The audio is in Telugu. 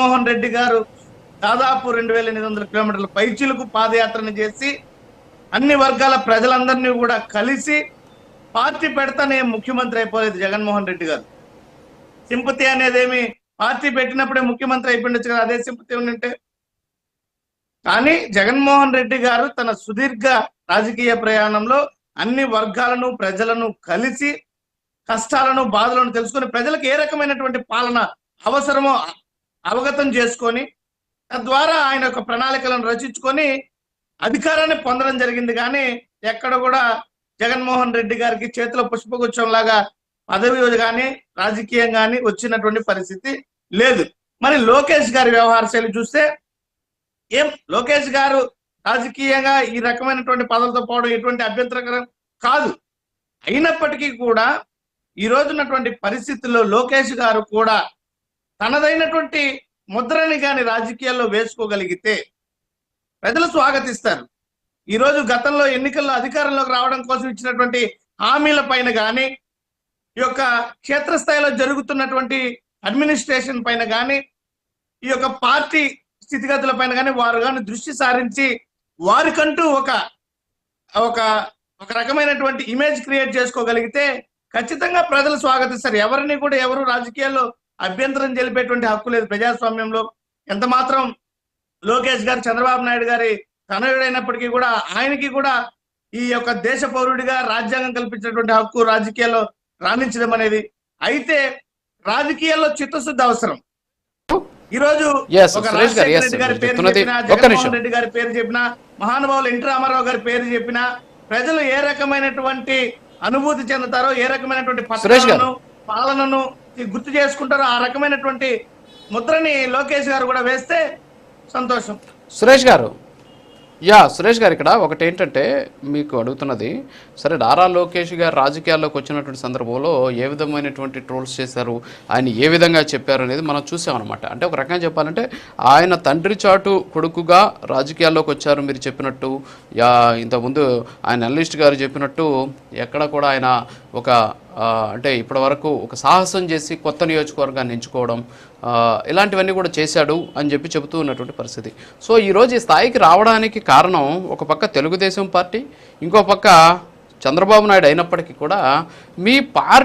జగన్మోహన్ రెడ్డి గారు దాదాపు 2800 కిలోమీటర్ల పైచిలకు పాదయాత్రను చేసి అన్ని వర్గాల ప్రజలందరినీ కూడా కలిసి పార్టీ పెడతానే ముఖ్యమంత్రి అయిపోలేదు జగన్మోహన్ రెడ్డి గారు. సింపతి అనేదేమి పార్టీ పెట్టినప్పుడే ముఖ్యమంత్రి అయిపోయిండొచ్చు కదా, అదే సింపతి ఉంటే. కానీ జగన్మోహన్ రెడ్డి గారు తన సుదీర్ఘ రాజకీయ ప్రయాణంలో అన్ని వర్గాలను ప్రజలను కలిసి కష్టాలను బాధలను తెలుసుకొని ప్రజలకు ఏ రకమైనటువంటి పాలన అవసరమో అవగతం చేసుకొని తద్వారా ఆయన యొక్క ప్రణాళికలను రచించుకొని అధికారాన్ని పొందడం జరిగింది. కానీ ఎక్కడ కూడా జగన్మోహన్ రెడ్డి గారికి చేతిలో పుష్పగుచ్చం లాగా పదవి కానీ రాజకీయం కానీ వచ్చినటువంటి పరిస్థితి లేదు. మరి లోకేష్ గారి వ్యవహార శైలి చూస్తే లోకేష్ గారు రాజకీయంగా ఈ రకమైనటువంటి పదవులతో పోవడం ఎటువంటి అభ్యంతరకరం కాదు. అయినప్పటికీ కూడా ఈ రోజున్నటువంటి పరిస్థితుల్లో లోకేష్ గారు కూడా తనదైనటువంటి ముద్రని కానీ రాజకీయాల్లో వేసుకోగలిగితే ప్రజలు స్వాగతిస్తారు. ఈరోజు గతంలో ఎన్నికల్లో అధికారంలోకి రావడం కోసం ఇచ్చినటువంటి హామీల పైన కానీ ఈ యొక్క క్షేత్రస్థాయిలో జరుగుతున్నటువంటి అడ్మినిస్ట్రేషన్ పైన కానీ ఈ యొక్క పార్టీ స్థితిగతుల పైన కానీ వారు కానీ దృష్టి సారించి వారికంటూ ఒక రకమైనటువంటి ఇమేజ్ క్రియేట్ చేసుకోగలిగితే ఖచ్చితంగా ప్రజలు స్వాగతిస్తారు. ఎవరిని కూడా ఎవరు రాజకీయాల్లో అభ్యంతరం తెలిపేటువంటి హక్కు లేదు ప్రజాస్వామ్యంలో. ఎంత మాత్రం లోకేష్ గారు చంద్రబాబు నాయుడు గారి తనయుడైనప్పటికీ కూడా ఆయనకి కూడా ఈ యొక్క దేశ పౌరుడిగా రాజ్యాంగం కల్పించినటువంటి హక్కు రాజకీయాల్లో రాణించడం అనేది. అయితే రాజకీయాల్లో చిత్తశుద్ధి అవసరం. ఈ రోజు ఒక రాజశేఖర రెడ్డి గారి పేరు చెప్పినా, జగన్మోహన్ రెడ్డి గారి పేరు చెప్పినా, మహానుభావులు ఎన్టీ రామారావు గారి పేరు చెప్పినా ప్రజలు ఏ రకమైనటువంటి అనుభూతి చెందుతారో, ఏ రకమైనటువంటి పథకాలను పాలనను గుర్తు చేసుకుంటారో ఆ రకమైనటువంటి ముద్రని లోకేష్ గారు కూడా వేస్తే సంతోషం. సురేష్ గారు ఇక్కడ ఒకటి ఏంటంటే మీకు అడుగుతున్నది, సరే నారా లోకేష్ గారు రాజకీయాల్లోకి వచ్చినటువంటి సందర్భంలో ఏ విధమైనటువంటి ట్రోల్స్ చేశారు, ఆయన ఏ విధంగా చెప్పారు అనేది మనం చూసామన్నమాట. అంటే ఒక రకంగా చెప్పాలంటే ఆయన తండ్రి చాటు కొడుకుగా రాజకీయాల్లోకి వచ్చారు మీరు చెప్పినట్టు. ఇంతకుముందు ఆయన అనలిస్ట్ గారు చెప్పినట్టు ఎక్కడ కూడా ఆయన అంటే ఇప్పటి వరకు ఒక సాహసం చేసి కొత్త నియోజకవర్గాన్ని ఎంచుకోవడం ఇలాంటివన్నీ కూడా చేశాడు అని చెబుతూ ఉన్నటువంటి పరిస్థితి. సో ఈరోజు ఈ స్థాయికి రావడానికి కారణం ఒక పక్క తెలుగుదేశం పార్టీ, ఇంకో పక్క చంద్రబాబు నాయుడు అయినప్పటికీ కూడా మీ పార్టీ